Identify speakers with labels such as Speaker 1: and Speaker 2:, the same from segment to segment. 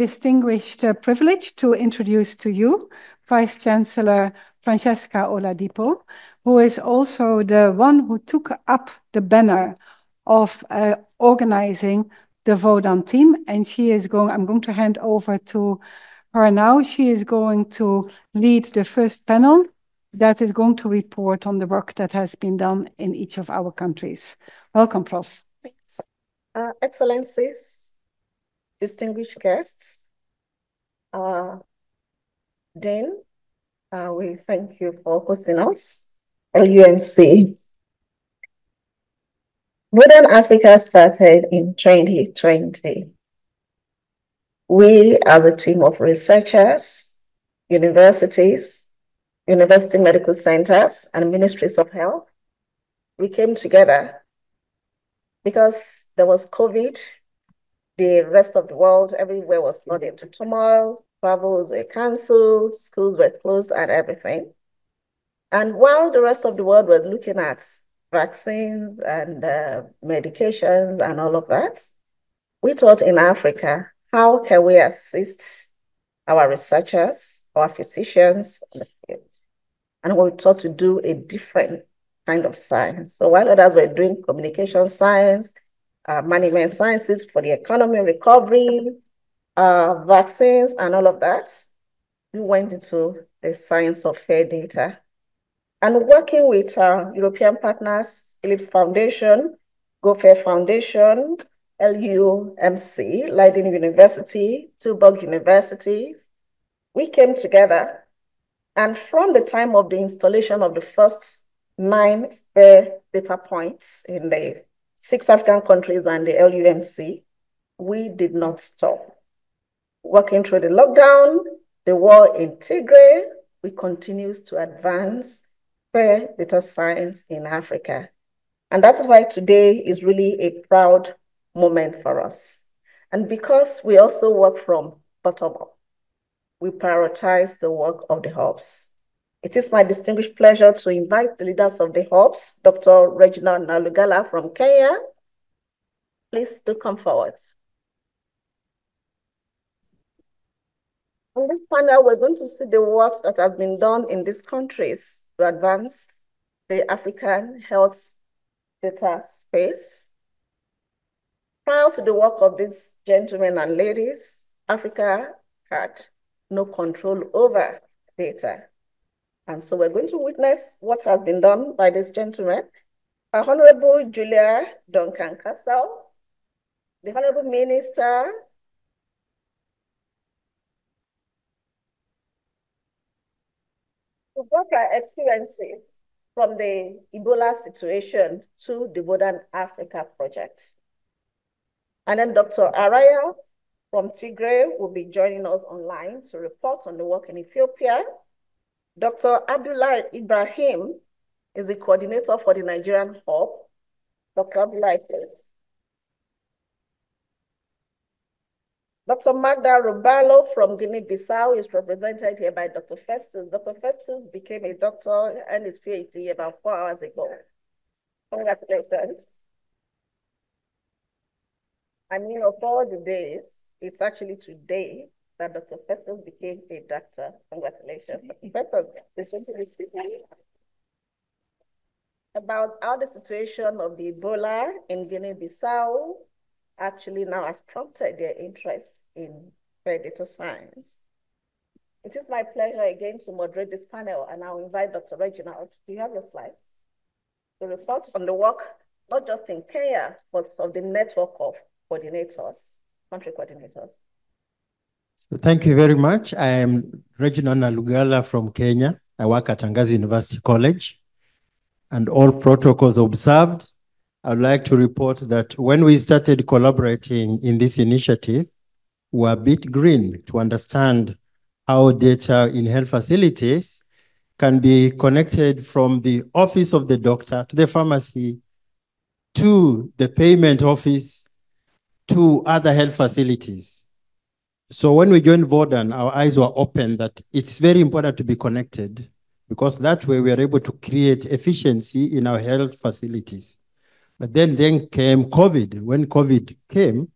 Speaker 1: distinguished privilege to introduce to you Vice Chancellor Francesca Oladipo, who is also the one who took up the banner of organizing the Vodan team. And I'm going to hand over to her now. She is going to lead the first panel that is going to report on the work that has been done in each of our countries. Welcome, Prof.
Speaker 2: Thanks. Excellencies, distinguished guests, Dean, we thank you for hosting us, LUNC. Vodan Africa started in 2020. We, as a team of researchers, universities, university medical centers, and ministries of health, we came together because there was COVID. The rest of the world, everywhere was not into turmoil, travels were canceled, schools were closed and everything. And while the rest of the world was looking at vaccines and medications and all of that, we thought in Africa, how can we assist our researchers, our physicians in the field? And we thought to do a different kind of science. So while others were doing communication science, management sciences for the economy recovery, vaccines and all of that, we went into the science of fair data. And working with European partners, Philips Foundation, GoFair Foundation, LUMC, Leiden University, Tilburg Universities, we came together. And from the time of the installation of the first 9 fair data points in the 6 African countries and the LUMC, we did not stop. Working through the lockdown, the war in Tigray, we continue to advance fair data science in Africa. And that's why today is really a proud moment for us. And because we also work from bottom up, we prioritize the work of the hubs. It is my distinguished pleasure to invite the leaders of the hubs, Dr. Reginald Nalugala from Kenya. Please do come forward. On this panel, we're going to see the works that has been done in these countries to advance the African health data space. Prior to the work of these gentlemen and ladies, Africa had no control over data. And so we're going to witness what has been done by this gentleman. Honorable Julia Duncan Castle, the Honorable Minister, who brought our experiences from the Ebola situation to the Vodan Africa project. And then Dr. Araya from Tigray will be joining us online to report on the work in Ethiopia. Dr. Abdullah Ibrahim is the coordinator for the Nigerian hub. Dr. Abdullah, please. Dr. Magda Rubalo from Guinea-Bissau is represented here by Dr. Festus. Dr. Festus became a doctor and his PhD about 4 hours ago. Congratulations. I mean, of all the days, it's actually today that Dr. Festus became a doctor. Congratulations. Dr. Festus, about how the situation of the Ebola in Guinea-Bissau actually now has prompted their interest in fair data science. It is my pleasure again to moderate this panel, and I'll invite Dr. Reginald. Do you have your slides? To report on the work, not just in Kenya, but of the network of coordinators, country coordinators.
Speaker 3: Thank you very much. I am Reginald Nalugala from Kenya. I work at Angazi University College, and all protocols observed. I would like to report that when we started collaborating in this initiative, we were a bit green to understand how data in health facilities can be connected from the office of the doctor to the pharmacy, to the payment office, to other health facilities. So when we joined Vodan, our eyes were open that it's very important to be connected, because that way we are able to create efficiency in our health facilities. But then came COVID. When COVID came,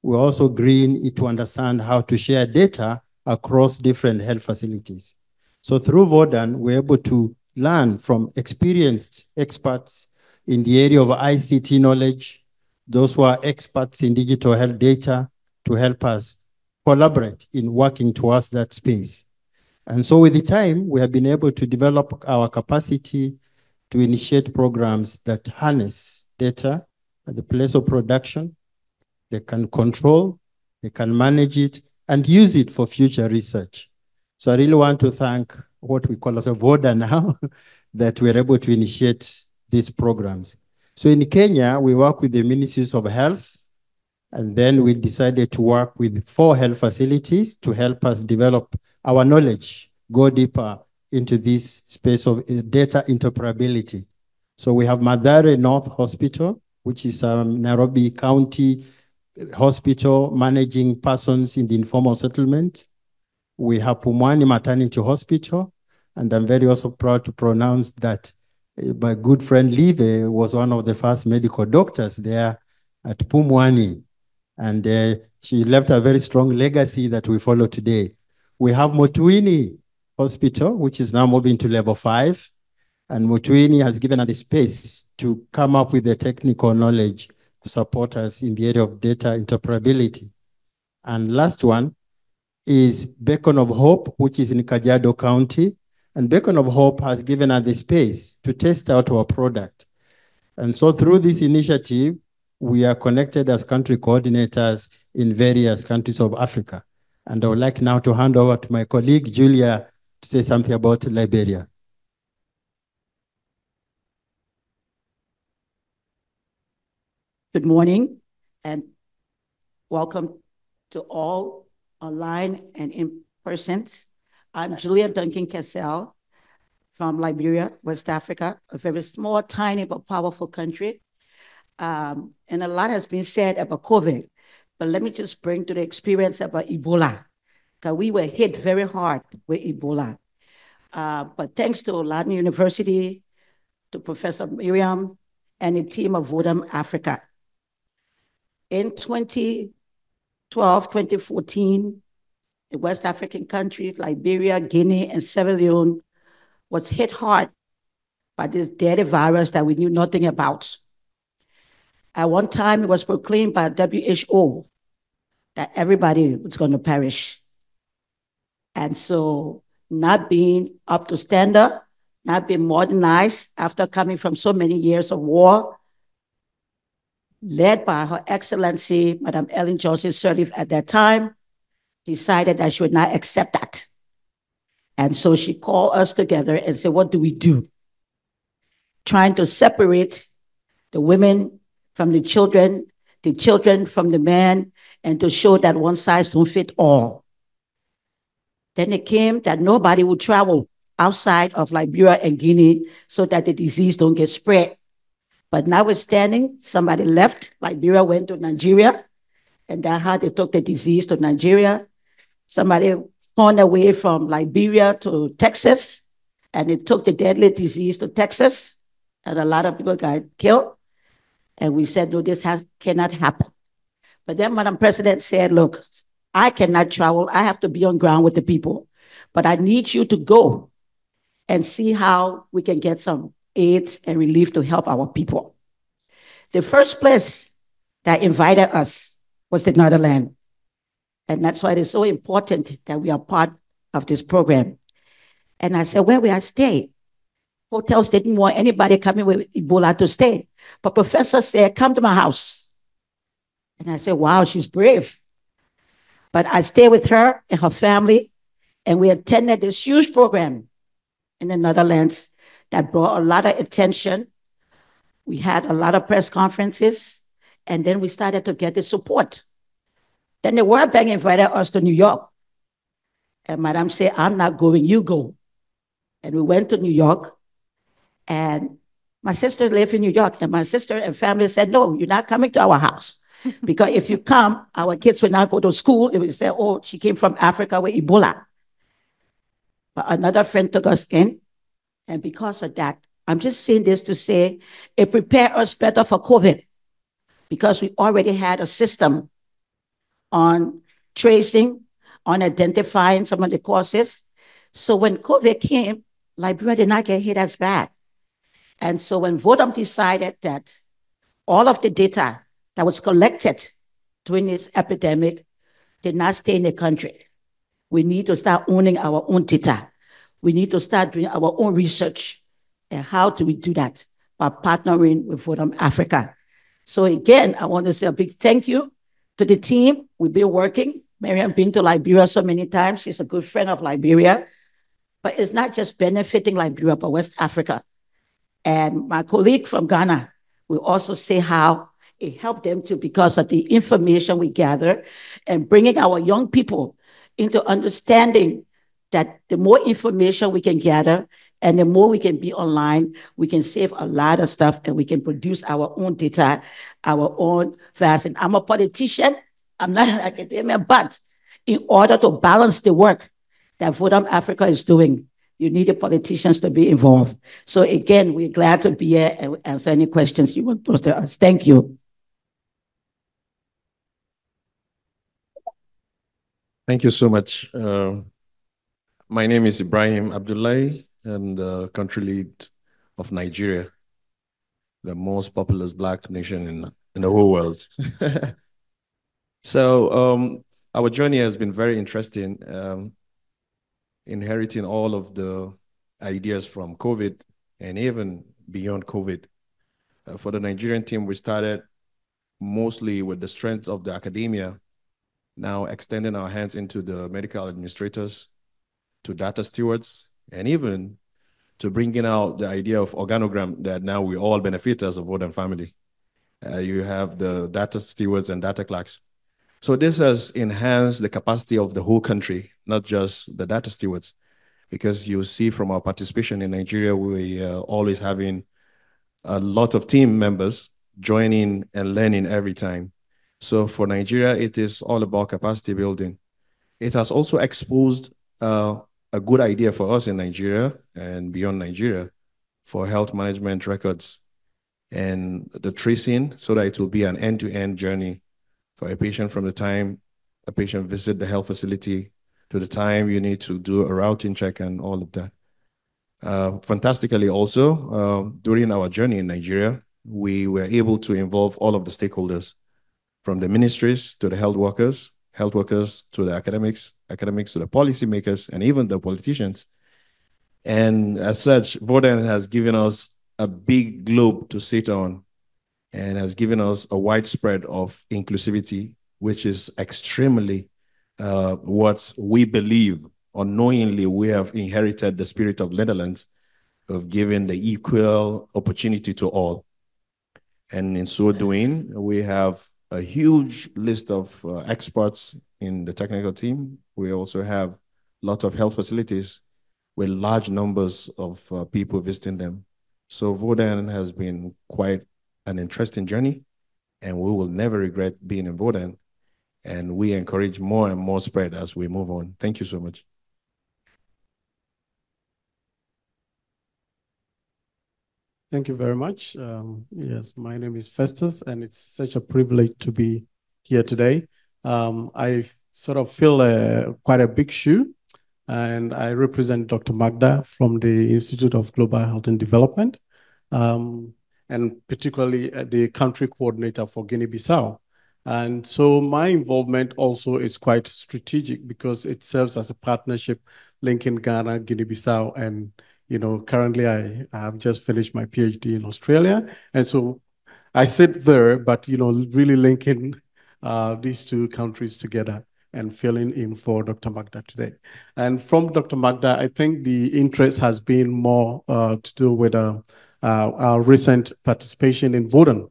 Speaker 3: we also green it to understand how to share data across different health facilities. So through VODAN, we're able to learn from experienced experts in the area of ICT knowledge, those who are experts in digital health data, to help us collaborate in working towards that space. And so with the time, we have been able to develop our capacity to initiate programs that harness data at the place of production. They can control, they can manage it, and use it for future research. So I really want to thank what we call as a VODA now, that we're able to initiate these programs. So in Kenya, we work with the Ministries of Health, and then we decided to work with 4 health facilities to help us develop our knowledge, go deeper into this space of data interoperability. So we have Mathare North Hospital, which is Nairobi County hospital managing persons in the informal settlement. We have Pumwani Maternity Hospital, and I'm very also proud to pronounce that my good friend Live was one of the first medical doctors there at Pumwani, and she left a very strong legacy that we follow today. We have Mutuini Hospital, which is now moving to level 5, and Mutuini has given us the space to come up with the technical knowledge to support us in the area of data interoperability. And last one is Beacon of Hope, which is in Kajiado County. And Beacon of Hope has given us the space to test out our product. And so through this initiative, we are connected as country coordinators in various countries of Africa. And I would like now to hand over to my colleague, Julia, to say something about Liberia.
Speaker 4: Good morning, and welcome to all online and in person. I'm Julia Duncan Kessel from Liberia, West Africa, a very small, tiny, but powerful country. And a lot has been said about COVID, but let me just bring to the experience about Ebola, because we were hit very hard with Ebola. But thanks to Latin University, to Professor Miriam, and the team of VODAM Africa. In 2012, 2014, the West African countries, Liberia, Guinea, and Sierra Leone, was hit hard by this deadly virus that we knew nothing about. At one time, it was proclaimed by WHO that everybody was going to perish. And so, not being up to standard, not being modernized after coming from so many years of war, led by Her Excellency, Madam Ellen Johnson Sirleaf at that time, decided that she would not accept that. And so she called us together and said, what do we do? Trying to separate the women from the children from the men, and to show that one size don't fit all. Then it came that nobody would travel outside of Liberia and Guinea so that the disease don't get spread. But notwithstanding, somebody left Liberia, went to Nigeria, and that's how they took the disease to Nigeria. Somebody found a way from Liberia to Texas, and it took the deadly disease to Texas, and a lot of people got killed. And we said, no, this cannot happen. But then Madam President said, look, I cannot travel. I have to be on ground with the people. But I need you to go and see how we can get some aid and relief to help our people. The first place that invited us was the Netherlands. And that's why it is so important that we are part of this program. And I said, where will I stay? Hotels didn't want anybody coming with Ebola to stay. But Professor said, come to my house. And I said, wow, she's brave. But I stayed with her and her family, and we attended this huge program in the Netherlands that brought a lot of attention. We had a lot of press conferences, and then we started to get the support. Then the World Bank invited us to New York. And Madame said, I'm not going, you go. And we went to New York, and my sister lived in New York, and my sister and family said, no, you're not coming to our house. Because if you come, our kids will not go to school. They will say, oh, she came from Africa with Ebola. But another friend took us in, and because of that, I'm just saying this to say it prepared us better for COVID, because we already had a system on tracing, on identifying some of the causes. So when COVID came, Liberia did not get hit as bad. And so when Vodam decided that all of the data that was collected during this epidemic did not stay in the country, we need to start owning our own data. We need to start doing our own research. And how do we do that? By partnering with Vodam Africa. So again, I want to say a big thank you to the team. We've been working. Miriam been to Liberia so many times. She's a good friend of Liberia. But it's not just benefiting Liberia, but West Africa. And my colleague from Ghana will also say how it helped them too, because of the information we gather and bringing our young people into understanding that the more information we can gather and the more we can be online, we can save a lot of stuff and we can produce our own data, our own vaccine. I'm a politician, I'm not an academician, but in order to balance the work that Vodam Africa is doing, you need the politicians to be involved. So again, we're glad to be here and answer any questions you want to pose to us. Thank you.
Speaker 5: Thank you so much. My name is Ibrahim Abdullahi. I'm the country lead of Nigeria, the most populous Black nation in the whole world. So our journey has been very interesting, inheriting all of the ideas from COVID and even beyond COVID. For the Nigerian team, we started mostly with the strength of the academia, now extending our hands into the medical administrators, to data stewards, and even to bringing out the idea of organogram that now we all benefit as a Vodam family. You have the data stewards and data clerks. So this has enhanced the capacity of the whole country, not just the data stewards, because you see from our participation in Nigeria, we are always having a lot of team members joining and learning every time. So for Nigeria, it is all about capacity building. It has also exposed a good idea for us in Nigeria and beyond Nigeria for health management records and the tracing, so that it will be an end-to-end journey for a patient, from the time a patient visits the health facility to the time you need to do a routing check and all of that. Fantastically also, during our journey in Nigeria, we were able to involve all of the stakeholders, from the ministries to the health workers to the academics to the policymakers, and even the politicians. And as such, Vodam has given us a big globe to sit on and has given us a widespread of inclusivity, which is extremely what we believe. Unknowingly, we have inherited the spirit of Netherlands of giving the equal opportunity to all. And in so doing, we have a huge list of experts in the technical team. We also have lots of health facilities with large numbers of people visiting them. So Vodam has been quite an interesting journey, and we will never regret being in Vodam. And we encourage more and more spread as we move on. Thank you so much.
Speaker 6: Thank you very much. Yes, my name is Festus, and it's such a privilege to be here today. I sort of fill quite a big shoe, and I represent Dr. Magda from the Institute of Global Health and Development, and particularly the country coordinator for Guinea-Bissau. And so my involvement also is quite strategic, because it serves as a partnership linking Ghana, Guinea-Bissau, and currently I have just finished my PhD in Australia. And so I sit there, but, really linking these two countries together and filling in for Dr. Magda today. And from Dr. Magda, I think the interest has been more to do with our recent participation in Vodam.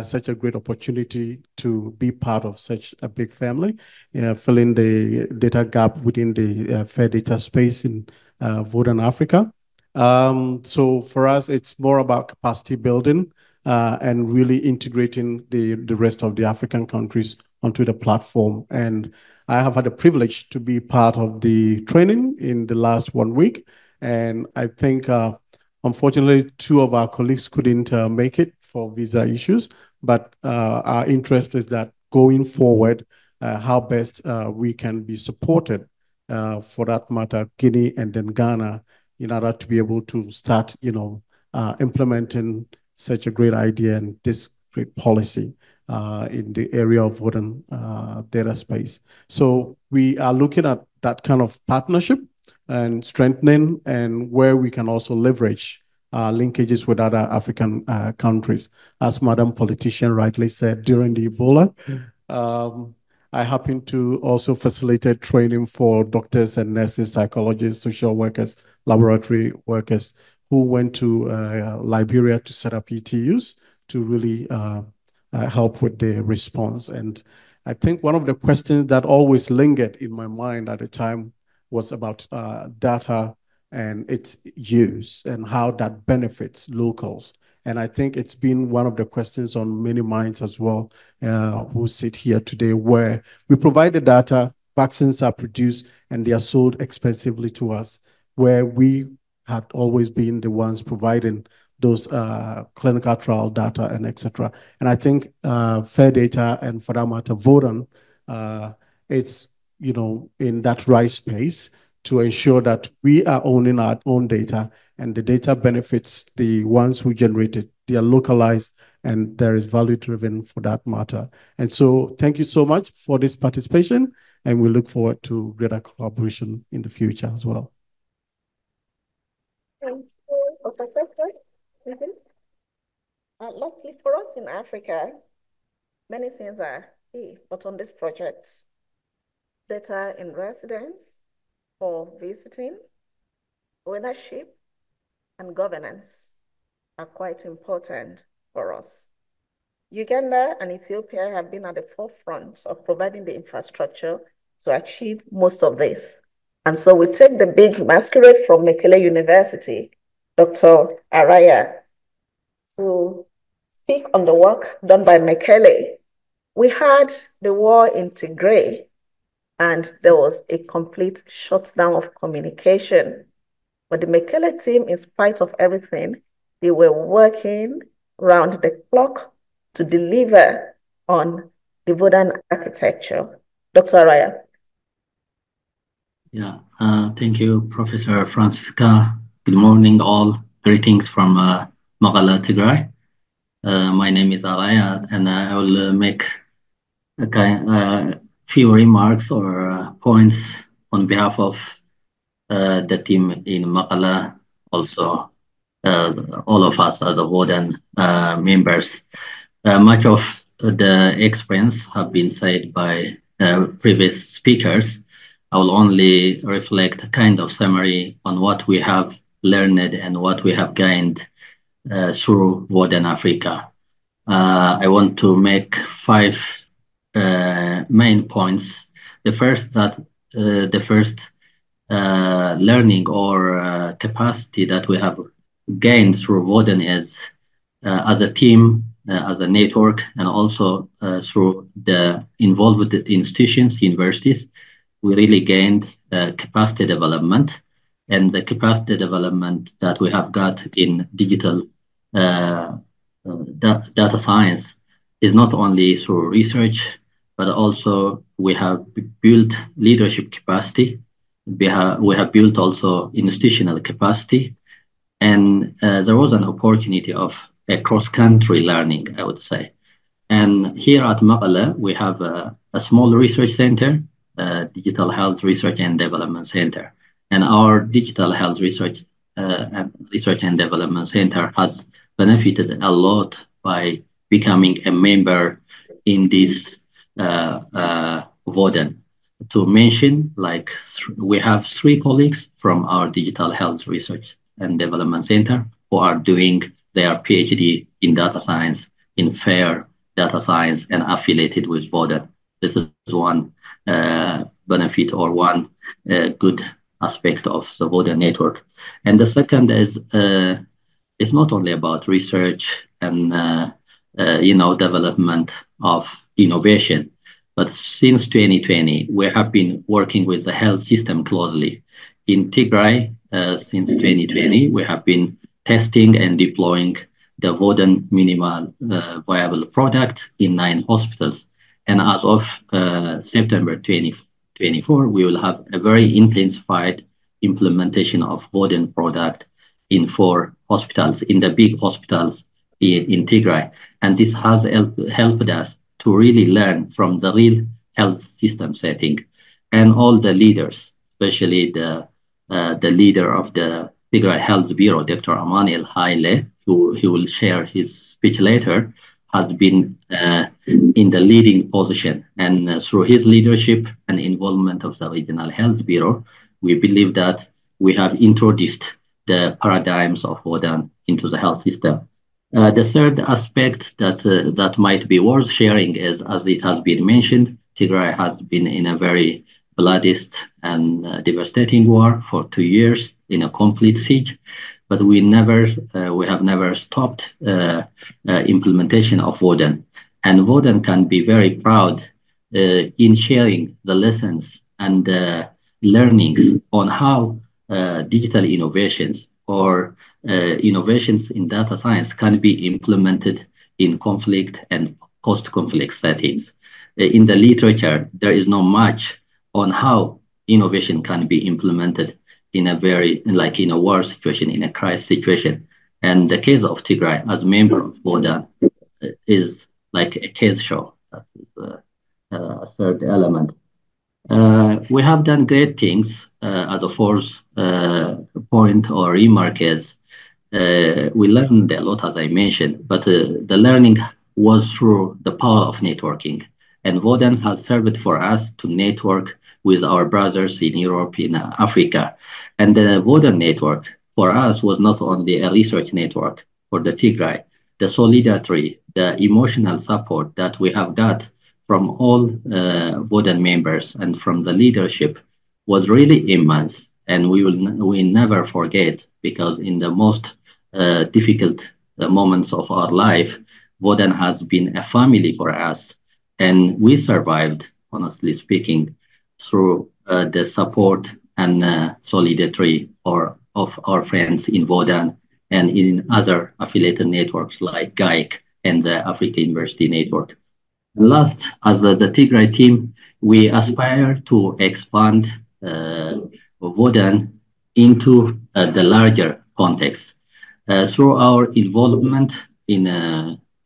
Speaker 6: Such a great opportunity to be part of such a big family, filling the data gap within the fair data space in Vodam Africa. So for us, it's more about capacity building and really integrating the rest of the African countries onto the platform. And I have had the privilege to be part of the training in the last 1 week. And I think, unfortunately, 2 of our colleagues couldn't make it for visa issues. But our interest is that going forward, how best we can be supported, for that matter, Guinea and then Ghana, in order to be able to start, implementing such a great idea and this great policy in the area of modern data space. So we are looking at that kind of partnership and strengthening, and where we can also leverage linkages with other African countries. As Madam Politician rightly said during the Ebola, I happen to also facilitate training for doctors and nurses, psychologists, social workers, laboratory workers who went to Liberia to set up ETUs to really help with the response. And I think one of the questions that always lingered in my mind at the time was about data and its use and how that benefits locals. And I think it's been one of the questions on many minds as well, who sit here today, where we provide the data, vaccines are produced, and they are sold expensively to us, where we had always been the ones providing those clinical trial data and etc. And I think Fair Data, and for that matter, Vodan, it's in that right space to ensure that we are owning our own data, and the data benefits the ones who generate it. They are localized, and there is value driven for that matter. And so thank you so much for this participation, and we look forward to greater collaboration in the future as well.
Speaker 2: Thank you, Professor. Lastly, for us in Africa, many things are key, but on this project, data in residence for visiting, ownership, and governance are quite important for us. Uganda and Ethiopia have been at the forefront of providing the infrastructure to achieve most of this. And so we take the big masquerade from Mekele University, Dr. Araya, to speak on the work done by Mekele. We had the war in Tigray, and there was a complete shutdown of communication. But the Mekele team, in spite of everything, they were working round the clock to deliver on the Vodan architecture. Dr. Araya.
Speaker 7: Yeah, thank you, Professor Francisca. Good morning, all. Greetings from Mekele, Tigray. My name is Araya, and I will make a few remarks or points on behalf of the team in Mekele, also all of us as a Vodan members. Much of the experience have been said by previous speakers. I will only reflect a kind of summary on what we have learned and what we have gained through Vodan Africa. I want to make 5 main points. The first learning or capacity that we have gained through Vodan is as a team, as a network, and also through the involved institutions, universities, we really gained capacity development, and the capacity development that we have got in digital data science is not only through research, but also we have built leadership capacity. We have built also institutional capacity, and there was an opportunity of a cross-country learning, I would say. And here at Mekele, we have a small research center, Digital Health Research and Development Center. And our Digital Health Research and Development Center has benefited a lot by becoming a member in this Vodan. To mention, like we have 3 colleagues from our Digital Health Research and Development Center who are doing their PhD in data science, in FAIR data science, and affiliated with Vodan. This is one benefit or one good aspect of the Vodan network. And the second is it's not only about research and development of innovation, but since 2020 we have been working with the health system closely. In Tigray, since 2020, we have been testing and deploying the Vodan minimal viable product in 9 hospitals. And as of September 2024, we will have a very intensified implementation of Voden product in 4 hospitals, in the big hospitals in Tigray. And this has helped us to really learn from the real health system setting. And all the leaders, especially the leader of the Tigray Health Bureau, Dr. Amaniel Haile, who he will share his speech later, has been in the leading position. And through his leadership and involvement of the Regional Health Bureau, we believe that we have introduced the paradigms of Voden into the health system. The third aspect that might be worth sharing is, as it has been mentioned, Tigray has been in a very bloodiest and devastating war for 2 years, in a complete siege. But we have never stopped implementation of Voden. And Voden can be very proud in sharing the lessons and learnings on how digital innovations or innovations in data science can be implemented in conflict and post-conflict settings. In the literature, there is not much on how innovation can be implemented in a war situation, in a crisis situation. And the case of Tigray as member of Voden is like a case show. That is a third element. We have done great things as a fourth point or remark is we learned a lot, as I mentioned, but the learning was through the power of networking. And Voden has served for us to network with our brothers in Europe, in Africa. And the Voden network for us was not only a research network for the Tigray, the solidarity, the emotional support that we have got from all Voden members and from the leadership was really immense. And we never forget, because in the most difficult moments of our life, Voden has been a family for us. And we survived, honestly speaking, through the support and solidarity of our friends in Voden and in other affiliated networks like GAIC and the Africa University Network. And last, as the Tigray team, we aspire to expand Voden into the larger context. Through our involvement in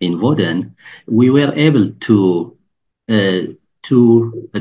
Speaker 7: Voden, we were able to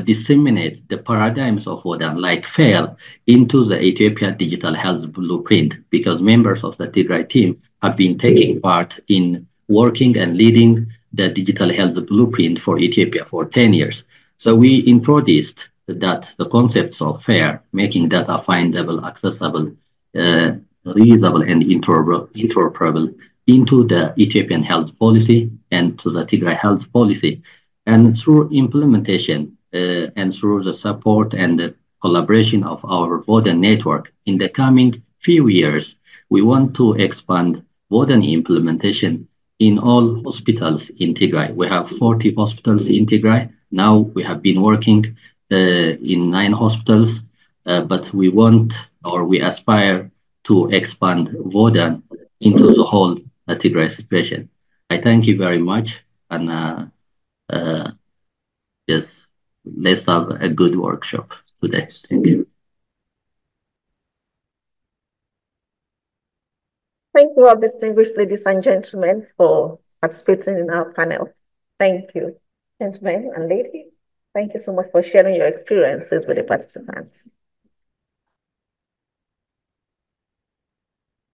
Speaker 7: disseminate the paradigms of Voden, like FAIR, into the Ethiopia Digital Health Blueprint, because members of the Tigray team have been taking part in working and leading the Digital Health Blueprint for Ethiopia for 10 years. So we introduced the concepts of FAIR, making data findable, accessible, reusable, and interoperable into the Ethiopian health policy and to the Tigray health policy. And through implementation and through the support and the collaboration of our Voden network, in the coming few years, we want to expand Voden implementation in all hospitals in Tigray. We have 40 hospitals in Tigray. Now we have been working in 9 hospitals, but we want, or we aspire to expand Voden into the whole Tigray situation. I thank you very much, and yes, let's have a good workshop today. Thank you.
Speaker 2: Thank you all, distinguished ladies and gentlemen, for participating in our panel. Thank you, gentlemen and ladies. Thank you so much for sharing your experiences with the participants.